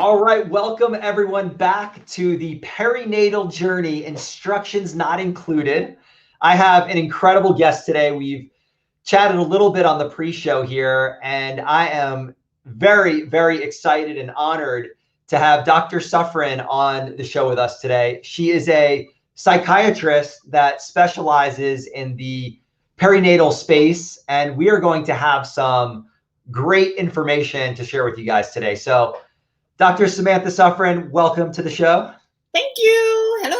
All right, welcome everyone back to the perinatal journey, instructions not included. I have an incredible guest today. We've chatted a little bit on the pre-show here, and I am very, very excited and honored to have Dr. Suffren on the show with us today. She is a psychiatrist that specializes in the perinatal space, and we are going to have some great information to share with you guys today. So Dr. Samantha Suffren, welcome to the show. Thank you. Hello,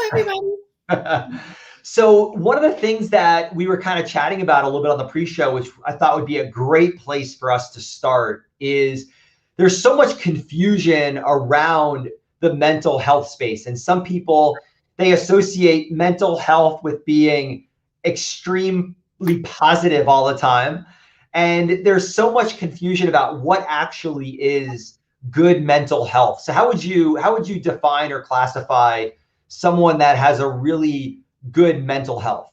everybody. So one of the things that we were kind of chatting about a little bit on the pre-show, which I thought would be a great place for us to start, is there's so much confusion around the mental health space. And some people, they associate mental health with being extremely positive all the time. And there's so much confusion about what actually is good mental health. So how would you define or classify someone that has a really good mental health?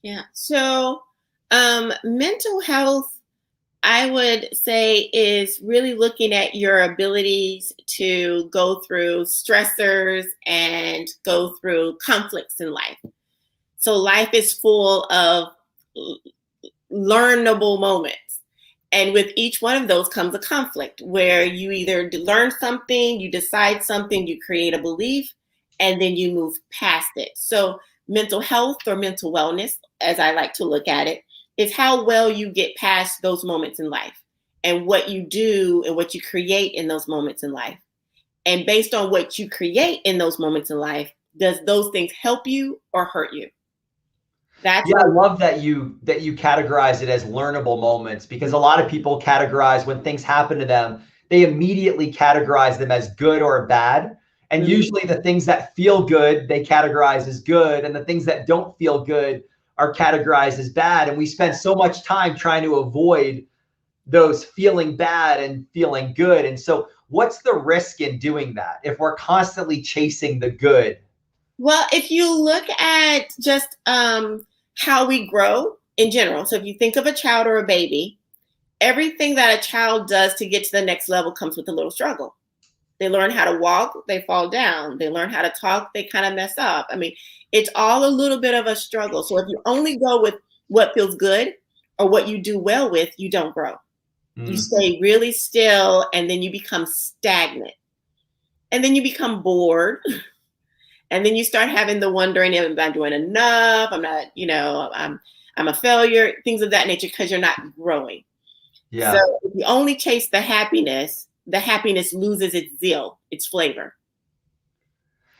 Yeah. So mental health, I would say, is really looking at your abilities to go through stressors and go through conflicts in life. So life is full of learnable moments. And with each one of those comes a conflict where you either learn something, you decide something, you create a belief, and then you move past it. So mental health or mental wellness, as I like to look at it, is how well you get past those moments in life and what you do and what you create in those moments in life. And based on what you create in those moments in life, does those things help you or hurt you? I love that you categorize it as learnable moments, because a lot of people categorize when things happen to them, they immediately categorize them as good or bad. And usually the things that feel good, they categorize as good, and the things that don't feel good are categorized as bad. And we spend so much time trying to avoid those feeling bad and feeling good. And so what's the risk in doing that if we're constantly chasing the good? Well, if you look at just how we grow in general, so if you think of a child or a baby, everything that a child does to get to the next level comes with a little struggle. They learn how to walk, they fall down. They learn how to talk, they kind of mess up. I mean, it's all a little bit of a struggle. So if you only go with what feels good or what you do well with, you don't grow. You stay really still, and then you become stagnant. And then you become bored. And then you start having the wondering, am I doing enough? I'm not, I'm a failure, things of that nature, because you're not growing. Yeah. So if you only chase the happiness loses its zeal, its flavor.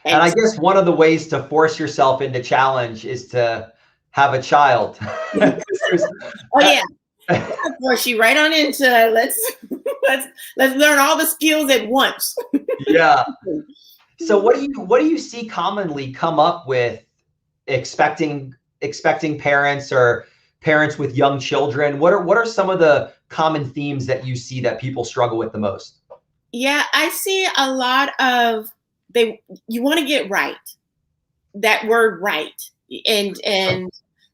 And I guess one of the ways to force yourself into challenge is to have a child. Oh yeah. Force you right on into let's learn all the skills at once. Yeah. So what do you see commonly come up with expecting parents or parents with young children? What are some of the common themes that you see that people struggle with the most? Yeah, I see a lot of you want to get right. That word right. And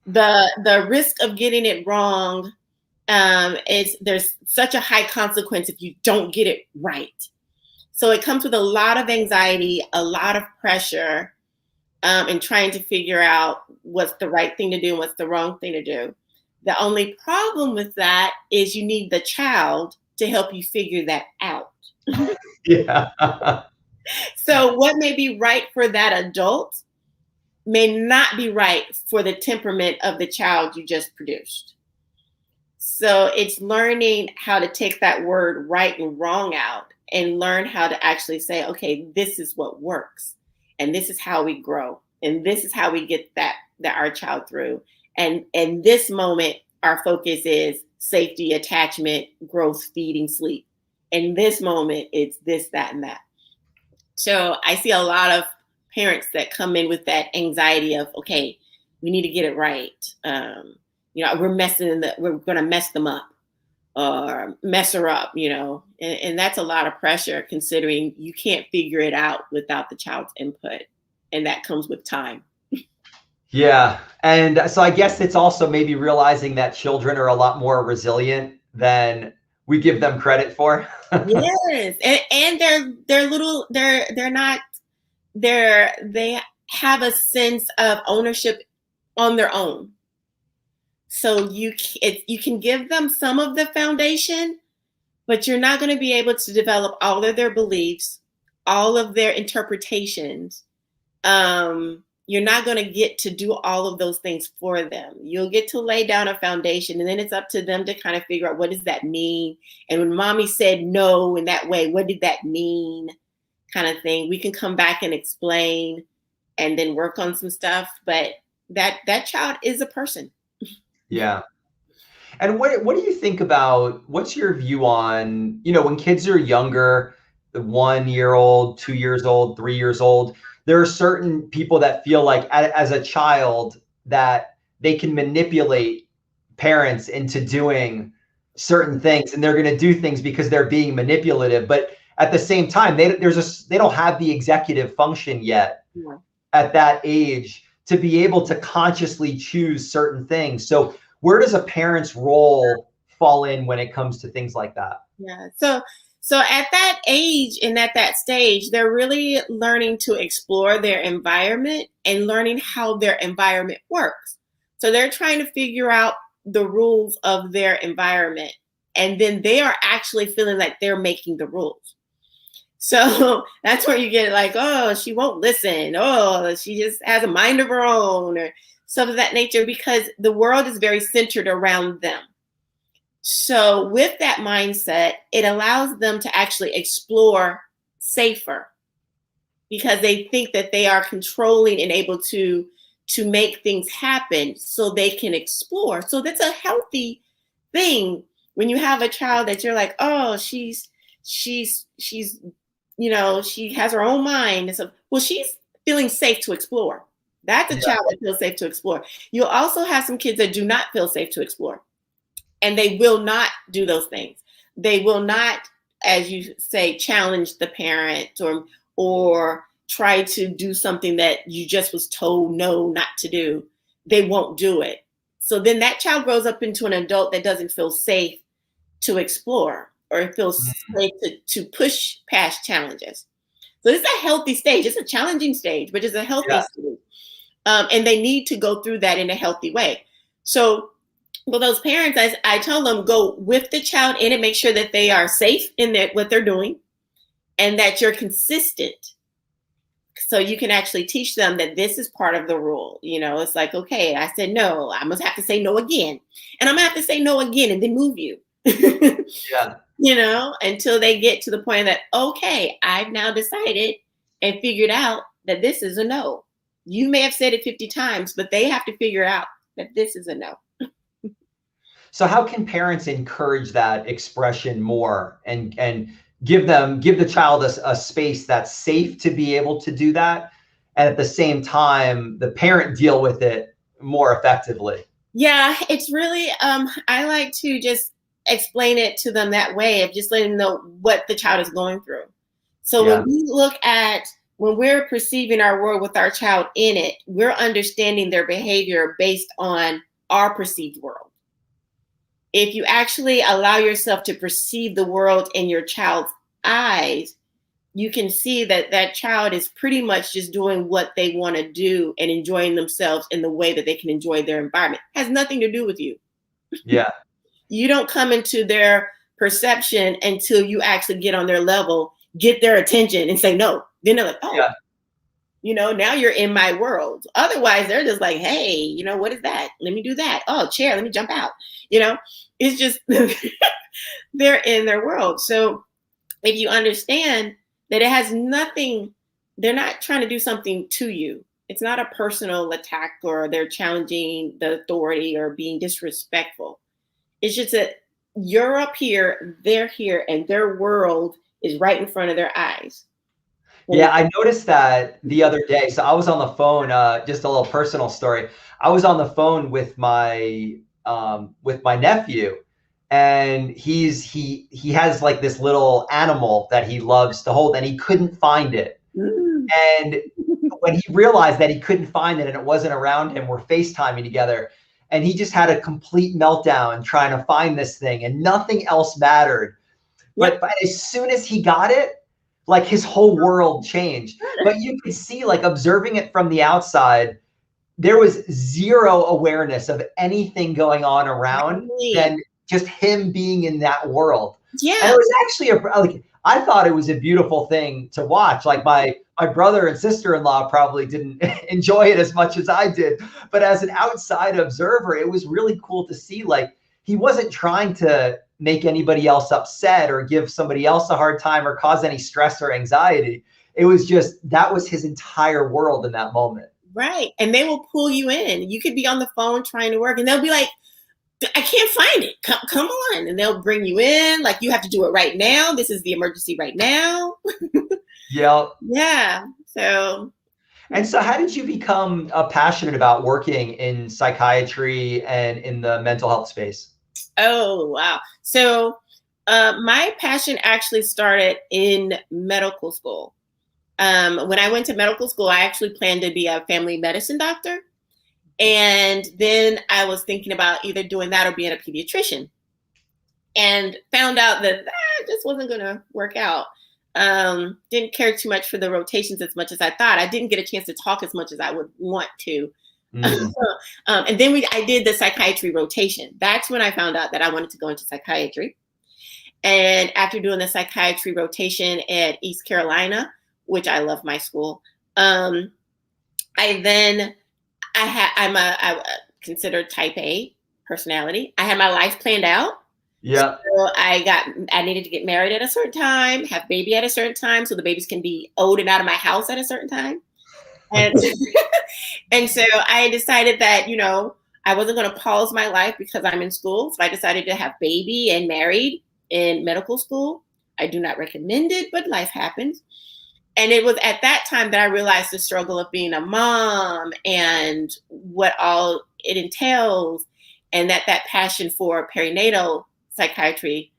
the risk of getting it wrong is there's such a high consequence if you don't get it right. So it comes with a lot of anxiety, a lot of pressure, and trying to figure out what's the right thing to do and what's the wrong thing to do. The only problem with that is you need the child to help you figure that out. Yeah. So what may be right for that adult may not be right for the temperament of the child you just produced. So it's learning how to take that word right and wrong out and learn how to actually say, okay, this is what works. And this is how we grow. And this is how we get that our child through. And in this moment, our focus is safety, attachment, growth, feeding, sleep. In this moment, it's this, that, and that. So I see a lot of parents that come in with that anxiety of, okay, we need to get it right. We're going to mess them up or mess her up, and that's a lot of pressure considering you can't figure it out without the child's input. And that comes with time. Yeah. And so I guess it's also maybe realizing that children are a lot more resilient than we give them credit for. Yes, and they're little. They're not. They have a sense of ownership on their own. So you can give them some of the foundation, but you're not going to be able to develop all of their beliefs, all of their interpretations. You're not going to get to do all of those things for them. You'll get to lay down a foundation, and then it's up to them to kind of figure out, what does that mean? And when mommy said no in that way, what did that mean? Kind of thing. We can come back and explain and then work on some stuff. But that child is a person. Yeah. And what do you think about, what's your view on, when kids are younger, the 1 year old, 2 years old, 3 years old, there are certain people that feel like as a child that they can manipulate parents into doing certain things, and they're going to do things because they're being manipulative. But at the same time, they don't have the executive function yet at that age to be able to consciously choose certain things. So where does a parent's role fall in when it comes to things like that? Yeah. So at that age and at that stage, they're really learning to explore their environment and learning how their environment works. So they're trying to figure out the rules of their environment. And then they are actually feeling like they're making the rules. So that's where you get like, oh, she won't listen. Oh, she just has a mind of her own, or stuff of that nature, because the world is very centered around them. So with that mindset, it allows them to actually explore safer, because they think that they are controlling and able to make things happen so they can explore. So that's a healthy thing when you have a child that you're like, oh, she's she has her own mind. And so, well, she's feeling safe to explore. That's a child that feels safe to explore. You'll also have some kids that do not feel safe to explore. And they will not do those things. They will not, as you say, challenge the parent or try to do something that you just was told no, not to do. They won't do it. So then that child grows up into an adult that doesn't feel safe to explore or feels safe to push past challenges. So it's a healthy stage. It's a challenging stage, but it's a healthy stage. And they need to go through that in a healthy way. So well, those parents, I tell them, go with the child in and make sure that they are safe in what they're doing and that you're consistent. So you can actually teach them that this is part of the rule. It's like, okay, I said no, I must have to say no again. And I'm gonna have to say no again and then move you. Until they get to the point that, okay, I've now decided and figured out that this is a no. You may have said it 50 times, but they have to figure out that this is a no. So how can parents encourage that expression more and give the child a space that's safe to be able to do that, and at the same time the parent deal with it more effectively? Yeah, it's really I like to just explain it to them that way, of just letting them know what the child is going through. So when we look at, when we're perceiving our world with our child in it, we're understanding their behavior based on our perceived world. If you actually allow yourself to perceive the world in your child's eyes, you can see that that child is pretty much just doing what they want to do and enjoying themselves in the way that they can enjoy their environment. It has nothing to do with you. Yeah. You don't come into their perception until you actually get on their level, get their attention and say no. Then they're like, oh, now you're in my world. Otherwise, they're just like, hey, what is that? Let me do that. Oh, chair, let me jump out. It's just they're in their world. So if you understand that it has nothing, they're not trying to do something to you. It's not a personal attack or they're challenging the authority or being disrespectful. It's just that you're up here, they're here, and their world is right in front of their eyes. Yeah, I noticed that the other day. So I was on the phone, just a little personal story. I was on the phone with my nephew, and he has like this little animal that he loves to hold, and he couldn't find it. And when he realized that he couldn't find it and it wasn't around him, we're FaceTiming together. and he just had a complete meltdown trying to find this thing, and nothing else mattered. But as soon as he got it, like his whole world changed. But you could see, like observing it from the outside, there was zero awareness of anything going on around than just him being in that world. Yeah. And it was actually I thought it was a beautiful thing to watch. Like my brother and sister-in-law probably didn't enjoy it as much as I did. But as an outside observer, it was really cool to see, like, he wasn't trying to make anybody else upset or give somebody else a hard time or cause any stress or anxiety. It was just, that was his entire world in that moment. Right. And they will pull you in. You could be on the phone trying to work and they'll be like, I can't find it. Come on. And they'll bring you in. Like, you have to do it right now. This is the emergency right now. Yeah. Yeah. And so how did you become passionate about working in psychiatry and in the mental health space? Oh, wow. So my passion actually started in medical school. When I went to medical school, I actually planned to be a family medicine doctor. And then I was thinking about either doing that or being a pediatrician, and found out that just wasn't going to work out. Didn't care too much for the rotations as much as I thought. I didn't get a chance to talk as much as I would want to. And then I did the psychiatry rotation. That's when I found out that I wanted to go into psychiatry. And after doing the psychiatry rotation at East Carolina, which I love my school, I'm considered type A personality. I had my life planned out. Yeah. So I needed to get married at a certain time, have baby at a certain time, so the babies can be old and out of my house at a certain time. And and so I decided that, I wasn't going to pause my life because I'm in school. So I decided to have baby and married in medical school. I do not recommend it, but life happens. And it was at that time that I realized the struggle of being a mom and what all it entails, and that passion for perinatal psychiatry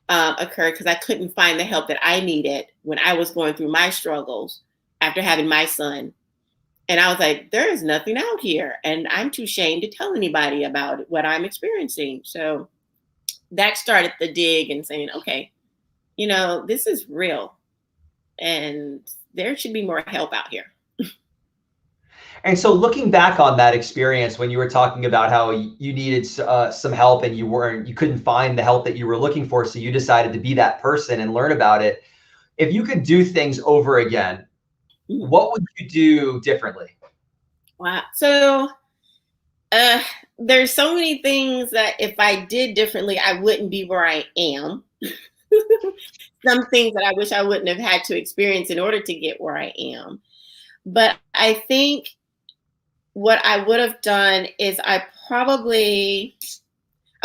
occurred because I couldn't find the help that I needed when I was going through my struggles after having my son. And I was like, there is nothing out here, and I'm too ashamed to tell anybody about what I'm experiencing. So that started the dig and saying, okay, this is real, and there should be more help out here. And so looking back on that experience, when you were talking about how you needed some help and you couldn't find the help that you were looking for, so you decided to be that person and learn about it. If you could do things over again, what would you do differently? Wow. So there's so many things that if I did differently, I wouldn't be where I am. Some things that I wish I wouldn't have had to experience in order to get where I am. But I think what I would have done is I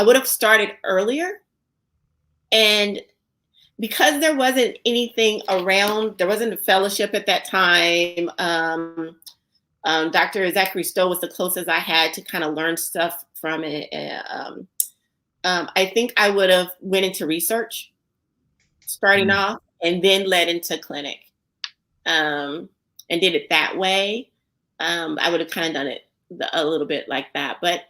would have started earlier. And because there wasn't anything around, there wasn't a fellowship at that time. Dr. Zachary Stowe was the closest I had to kind of learn stuff from it. I think I would have went into research starting off, and then led into clinic, and did it that way. I would have kind of done it a little bit like that, but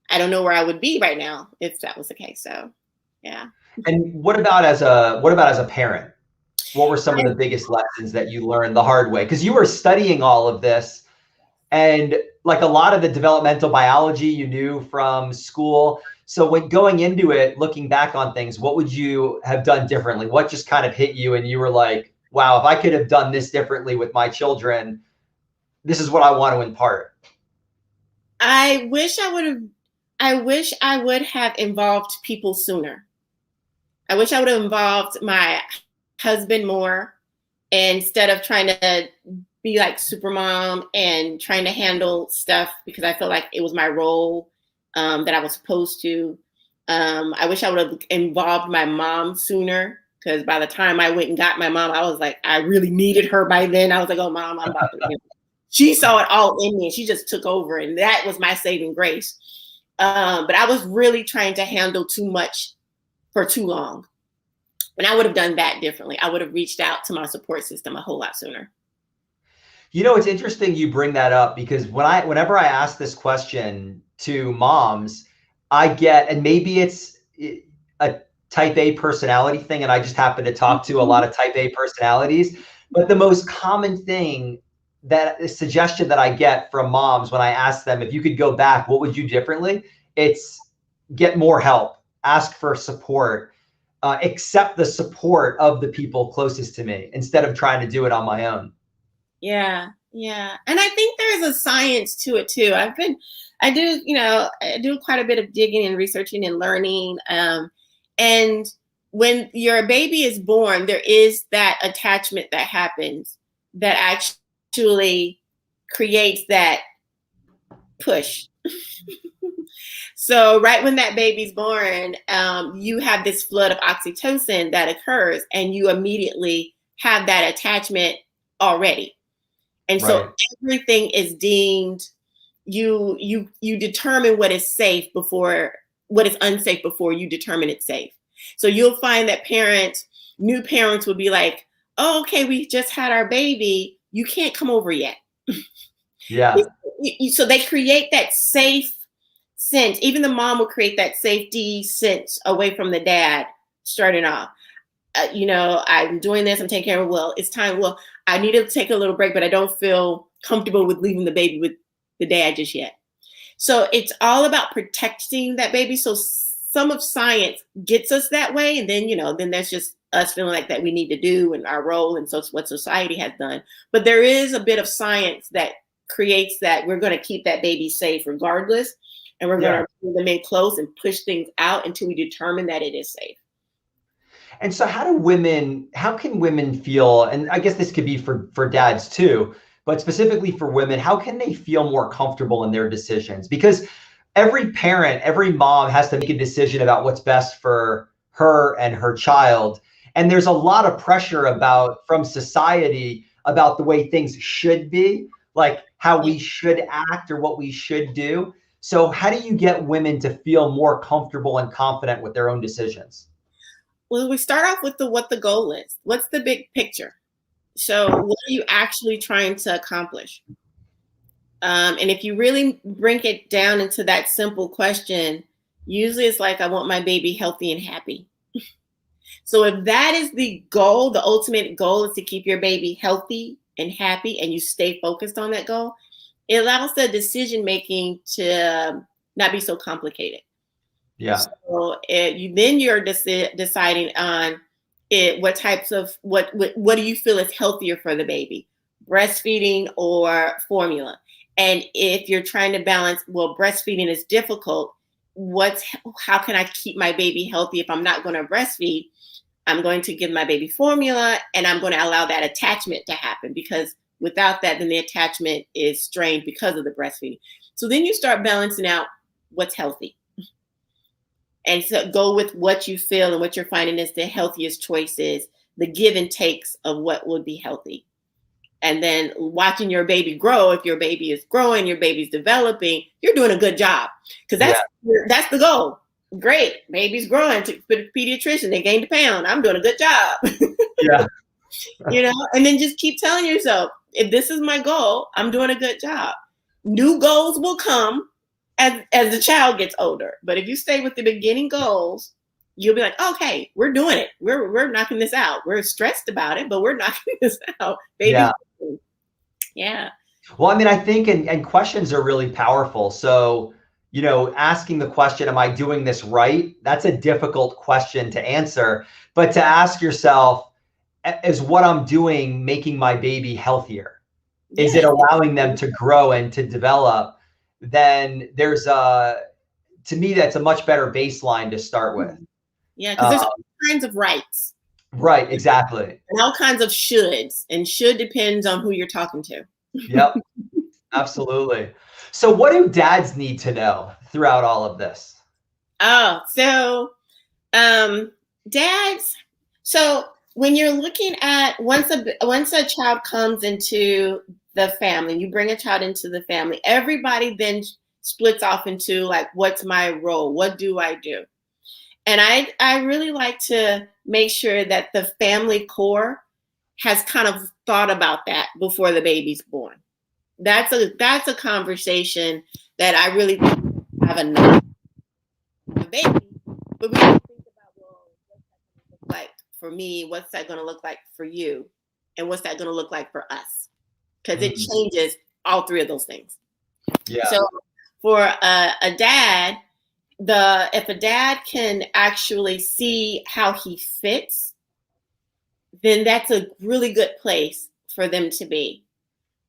I don't know where I would be right now if that was the case. So, yeah. And what about as a parent? What were some of the biggest lessons that you learned the hard way? Because you were studying all of this, and like a lot of the developmental biology you knew from school. So when going into it, looking back on things, what would you have done differently? What just kind of hit you and you were like, wow, if I could have done this differently with my children, this is what I want to impart? I wish I would have involved people sooner. I wish I would have involved my husband more, instead of trying to be like super mom and trying to handle stuff because I feel like it was my role that I was supposed to. I wish I would have involved my mom sooner, because by the time I went and got my mom, I was like, I really needed her by then. I was like, oh, Mom, I'm about to. She saw it all in me and she just took over. And that was my saving grace. But I was really trying to handle too much for too long. And I would have done that differently. I would have reached out to my support system a whole lot sooner. It's interesting you bring that up, because whenever I ask this question to moms, I get, and maybe it's a type A personality thing, and I just happen to talk to a lot of type A personalities, but the most common thing, that suggestion that I get from moms when I ask them, if you could go back, what would you do differently? It's get more help, ask for support, accept the support of the people closest to me instead of trying to do it on my own. Yeah. Yeah. And I think there's a science to it too. I do quite a bit of digging and researching and learning. And when your baby is born, there is that attachment that happens that actually creates that push. So right when that baby's born, you have this flood of oxytocin that occurs, and you immediately have that attachment already. And so everything is deemed, you determine what is safe before, what is unsafe before you determine it's safe. So you'll find that new parents will be like, oh, okay, we just had our baby. You can't come over yet. Yeah. So they create that safe sense. Even the mom will create that safety sense away from the dad starting off. I'm doing this, I'm taking care of it. Well, it's time. Well, I need to take a little break, but I don't feel comfortable with leaving the baby with the dad just yet. So it's all about protecting that baby. So some of science gets us that way. And then, then that's just us feeling like that we need to do and our role. And so it's what society has done. But there is a bit of science that creates that we're going to keep that baby safe regardless. And we're going to bring them in close and push things out until we determine that it is safe. And so how can women feel, and I guess this could be for dads too, but specifically for women, how can they feel more comfortable in their decisions? Because every parent, every mom has to make a decision about what's best for her and her child. And there's a lot of pressure from society about the way things should be, like how we should act or what we should do. So how do you get women to feel more comfortable and confident with their own decisions? Well, we start off with what the goal is. What's the big picture? So what are you actually trying to accomplish? And if you really break it down into that simple question, usually it's like, I want my baby healthy and happy. So if that is the goal, the ultimate goal is to keep your baby healthy and happy, and you stay focused on that goal, it allows the decision-making to not be so complicated. Yeah. So you're deciding on what types of, what do you feel is healthier for the baby, breastfeeding or formula? And if you're trying to balance, well, breastfeeding is difficult. How can I keep my baby healthy if I'm not going to breastfeed? I'm going to give my baby formula, and I'm going to allow that attachment to happen, because without that, then the attachment is strained because of the breastfeeding. So then you start balancing out what's healthy. And so go with what you feel and what you're finding is the healthiest choices, the give and takes of what would be healthy. And then watching your baby grow. If your baby is growing, your baby's developing, you're doing a good job, because that's the goal. Great, baby's growing. To the pediatrician, they gained a pound. I'm doing a good job. Yeah. And then just keep telling yourself, if this is my goal, I'm doing a good job. New goals will come as the child gets older. But if you stay with the beginning goals, you'll be like, okay, we're doing it. We're knocking this out. We're stressed about it, but we're knocking this out. Baby. Yeah. Well, I mean, I think, and questions are really powerful. So, asking the question, am I doing this right? That's a difficult question to answer. But to ask yourself, is what I'm doing making my baby healthier? Is it allowing them to grow and to develop? Then to me, that's a much better baseline to start with. Yeah, because there's all kinds of rights. Right, exactly. And all kinds of shoulds, and should depends on who you're talking to. Yep, absolutely. So what do dads need to know throughout all of this? Dads, so when you're looking at, once a child comes into the family, you bring a child into the family, everybody then splits off into like, what's my role? What do I do? And I really like to make sure that the family core has kind of thought about that before the baby's born. That's a conversation that I really have enough for a baby, but we don't think about, well, what's that going to look like for me? What's that going to look like for you? And what's that going to look like for us? Because it changes all three of those things. Yeah. So for a dad, if a dad can actually see how he fits, then that's a really good place for them to be.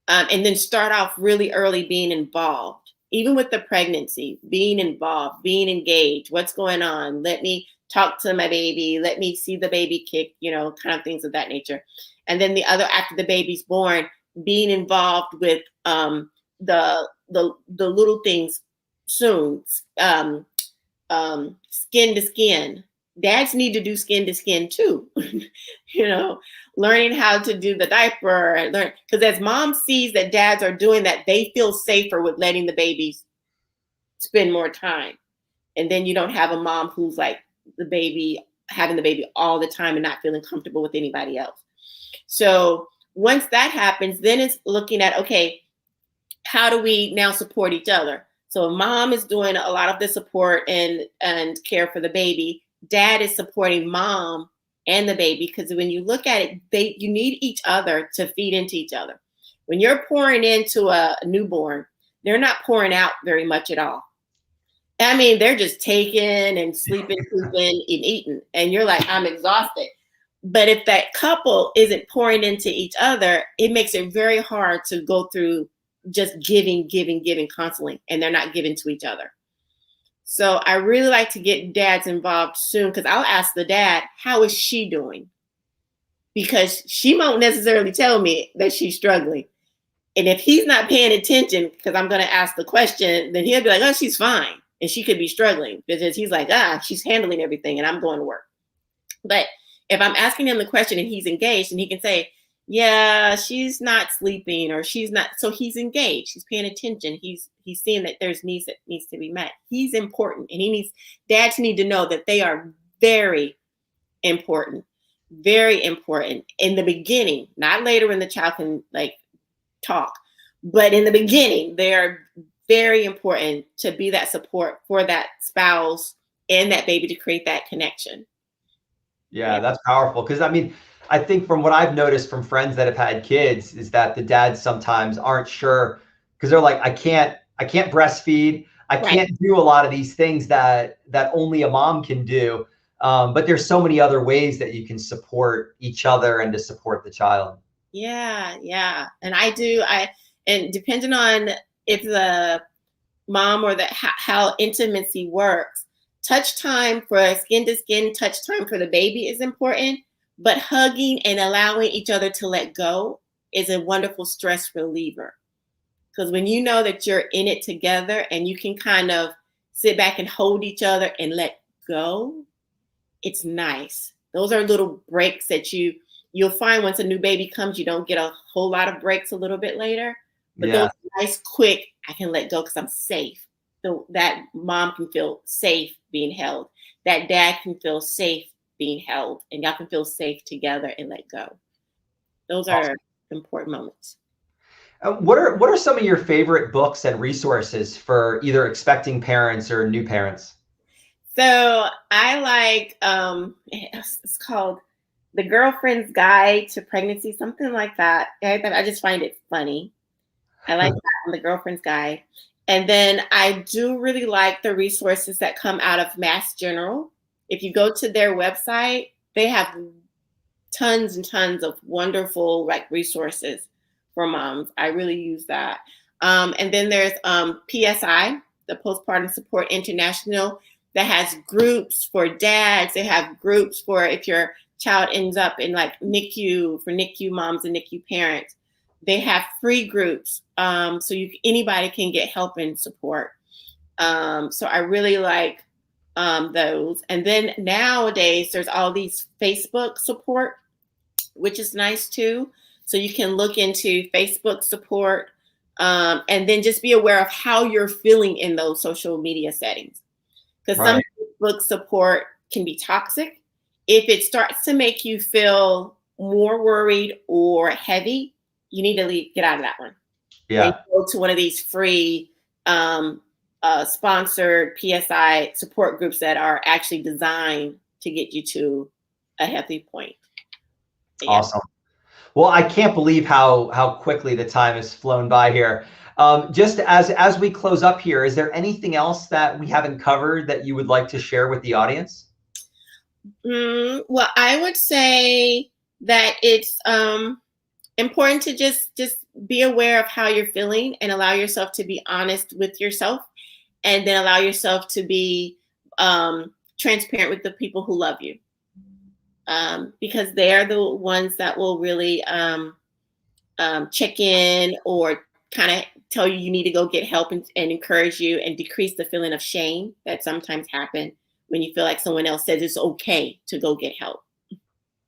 And then start off really early being involved, even with the pregnancy, being involved, being engaged. What's going on? Let me talk to my baby. Let me see the baby kick, kind of things of that nature. And then the other, after the baby's born, being involved with the little things soon, skin to skin. Dads need to do skin to skin too. Learning how to do the diaper, because as mom sees that dads are doing that, they feel safer with letting the babies spend more time. And then you don't have a mom who's like having the baby all the time and not feeling comfortable with anybody else. So once that happens, then it's looking at, okay, how do we now support each other? So mom is doing a lot of the support and care for the baby. Dad is supporting mom and the baby, because when you look at it, you need each other to feed into each other. When you're pouring into a newborn, they're not pouring out very much at all. I mean, they're just taking and sleeping, pooping, and eating. And you're like, I'm exhausted. But if that couple isn't pouring into each other, it makes it very hard to go through just giving constantly, and they're not giving to each other. So I really like to get dads involved soon, because I'll ask the dad, how is she doing? Because she won't necessarily tell me that she's struggling. And if he's not paying attention, because I'm going to ask the question, then he'll be like, oh, she's fine. And she could be struggling, because he's like, she's handling everything and I'm going to work. But if I'm asking him the question and he's engaged, and he can say, yeah, she's not sleeping, or she's not. So he's engaged. He's paying attention. He's seeing that there's needs that needs to be met. He's important, and dads need to know that they are very important in the beginning, not later when the child can talk, but in the beginning, they are very important to be that support for that spouse and that baby, to create that connection. Yeah, that's powerful. Because I think from what I've noticed from friends that have had kids is that the dads sometimes aren't sure, because they're like, I can't breastfeed. I can't do a lot of these things that only a mom can do. But there's so many other ways that you can support each other and to support the child. Yeah. And and depending on if the mom or how intimacy works, touch time for skin to skin, touch time for the baby is important. But hugging and allowing each other to let go is a wonderful stress reliever. Because when you know that you're in it together and you can kind of sit back and hold each other and let go, it's nice. Those are little breaks that you'll find once a new baby comes, you don't get a whole lot of breaks a little bit later. But those nice, quick, I can let go because I'm safe. So that mom can feel safe being held. That dad can feel safe being held, and y'all can feel safe together and let go. Those are important moments. What are some of your favorite books and resources for either expecting parents or new parents? So I like, it's called The Girlfriend's Guide to Pregnancy, something like that. I just find it funny. I like that, The Girlfriend's Guide. And then I do really like the resources that come out of Mass General. If you go to their website, they have tons and tons of wonderful resources for moms. I really use that. And then there's PSI, the Postpartum Support International, that has groups for dads. They have groups for if your child ends up in NICU, for NICU moms and NICU parents. They have free groups, so anybody can get help and support. So I really like those. And then nowadays, there's all these Facebook support, which is nice too. So you can look into Facebook support, and then just be aware of how you're feeling in those social media settings. Because some Facebook support can be toxic. If it starts to make you feel more worried or heavy, you need to get out of that one. Yeah. And go to one of these free sponsored PSI support groups that are actually designed to get you to a healthy point. Yeah. Awesome. Well, I can't believe how quickly the time has flown by here. Just as we close up here, is there anything else that we haven't covered that you would like to share with the audience? Well, I would say that it's important to just be aware of how you're feeling and allow yourself to be honest with yourself, and then allow yourself to be transparent with the people who love you, because they are the ones that will really check in or kind of tell you need to go get help, and encourage you and decrease the feeling of shame that sometimes happen when you feel like someone else says it's okay to go get help.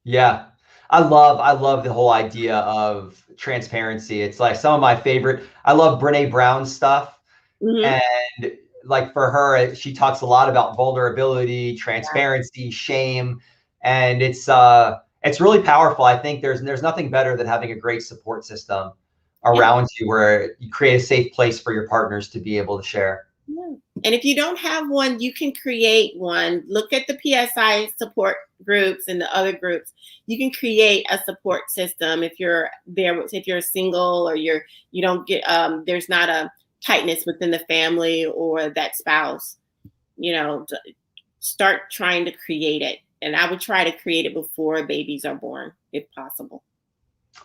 Yeah. I love the whole idea of transparency. It's like some of my favorite. I love Brene Brown's stuff. Mm-hmm. And like for her, she talks a lot about vulnerability, transparency, shame, and it's really powerful. I think there's nothing better than having a great support system around you where you create a safe place for your partners to be able to share. Yeah. And if you don't have one, you can create one. Look at the PSI support groups and the other groups. You can create a support system if you're there, if you're single or you don't get there's not a tightness within the family or that spouse. Start trying to create it. And I would try to create it before babies are born, if possible.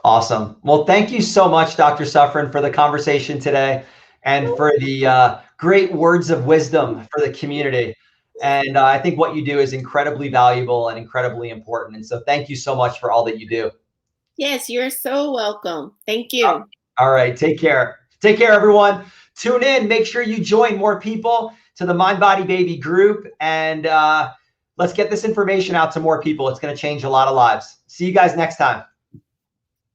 Awesome. Well, thank you so much, Dr. Suffren, for the conversation today and for the great words of wisdom for the community. And I think what you do is incredibly valuable and incredibly important. And so thank you so much for all that you do. Yes, you're so welcome. Thank you. All right. Take care. Take care, everyone. Tune in. Make sure you join more people to the Mind Body Baby group. And let's get this information out to more people. It's going to change a lot of lives. See you guys next time.